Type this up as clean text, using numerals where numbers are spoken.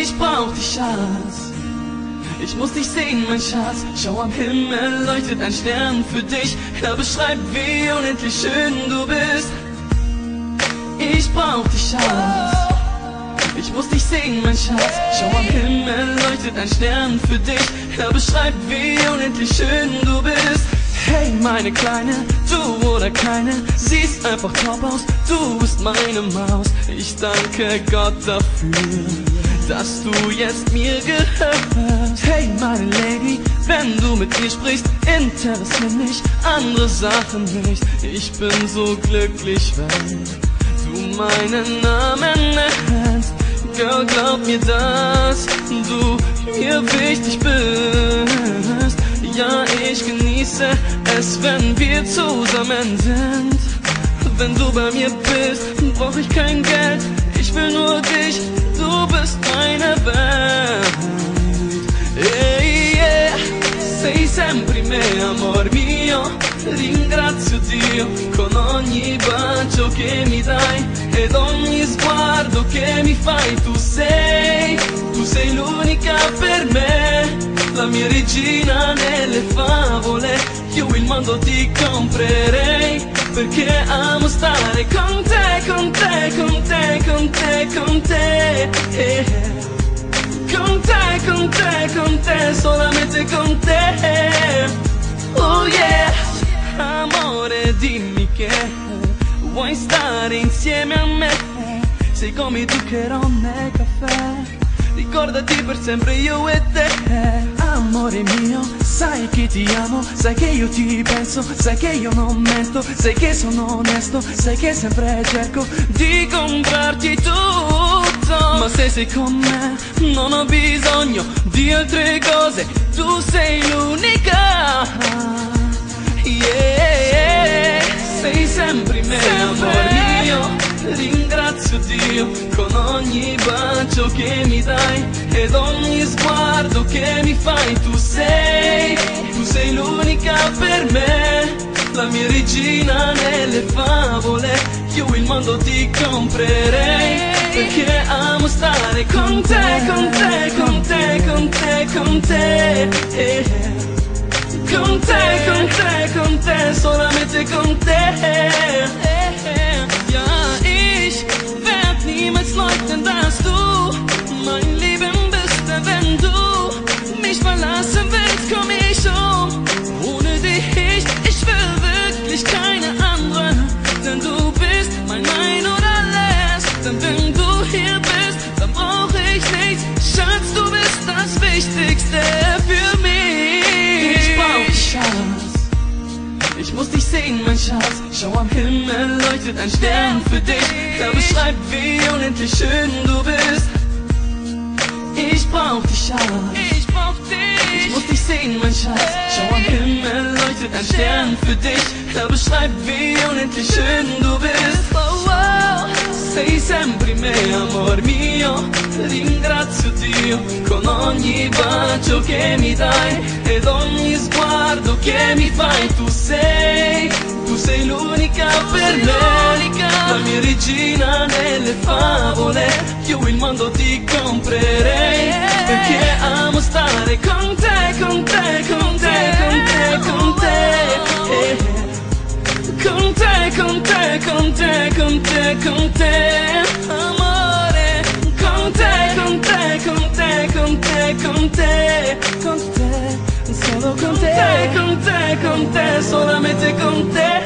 Ich brauch dich, Schatz. Ich muss dich sehen, mein Schatz. Schau, am Himmel leuchtet ein Stern für dich. Er beschreibt, wie unendlich schön du bist. Ich brauch dich, Schatz. Ich muss dich sehen, mein Schatz. Schau, am Himmel leuchtet ein Stern für dich. Er beschreibt, wie unendlich schön du bist. Hey, meine Kleine, du oder keine, siehst einfach top aus, du bist meine Maus. Ich danke Gott dafür, dass du jetzt mir gehörst. Hey, meine Lady, wenn du mit mir sprichst, interessiert mich andere Sachen nicht. Ich bin so glücklich, wenn du meinen Namen nennst. Girl, glaub mir, dass du mir wichtig bist. Ja, ich genieße es, wenn wir zusammen sind. Wenn du bei mir bist, brauch ich kein Geld. Ich will nur dich, du bist meine Welt. Hey, yeah. Sei sempre me, amor mio. Ringrazio Dio con ogni bacio che mi dai ed ogni sguardo che mi fai. Tu sei l'unica per me, la mia regina nelle favole. Io il mondo ti comprerei, perché amo stare con te, con te, con te, con te, con te. Con te, con te, con te, solamente con te. Oh yeah. Amore, dimmi che vuoi stare insieme a me. Sei come il zucchero nel caffè. Ricordati per sempre io e te. Amore mio, sai che ti amo, sai che io ti penso, sai che io non mento, sai che sono onesto, sai che sempre cerco di comprarti tutto. Ma se sei con me non ho bisogno di altre cose, tu sei l'unica. Yeah, sei sempre me, amor mio. Ringrazio Dio con ogni bacio che mi dai ed ogni sguardo che mi fai. Tu sei l'unica per me, la mia regina nelle favole. Io il mondo ti comprerei, perché amo stare con te, con te, con te, con te, con te. Con te, con te, con te, solamente con te. Ja, ich werd niemals leugnen, dass du mein Leben bist. Denn wenn du mich verlassen willst, komm ich um. Ohne dich, ich will wirklich keine andere. Denn du bist mein Ein und Alles. Denn wenn du hier bist, dann brauch ich nichts. Schatz, du bist das Wichtigste für mich. Schatz, ich muss dich sehen, mein Schatz. Schau, am Himmel leuchtet ein Stern für dich. Er beschreibt, wie unendlich schön du bist. Ich brauch dich, Schatz. Ich brauch dich. Ich muss dich sehen, mein Schatz. Schau, am Himmel leuchtet ein Stern für dich. Er beschreibt, wie unendlich schön du bist. Oh, oh. Sei sempre me, amor mio. Ringrazio Dio con ogni bacio che mi dai ed ogni sguardo che mi fai. Tu sei l'unica per me, la mia regina nelle favole. Io il mondo ti comprerei, perché amo stare con te, con te, con te, con te, con te. Con te, con te, con te, con te, con te, amore. Con te, con te, con te, con te, con te, con te, solo con te, con te, con te, solamente con te.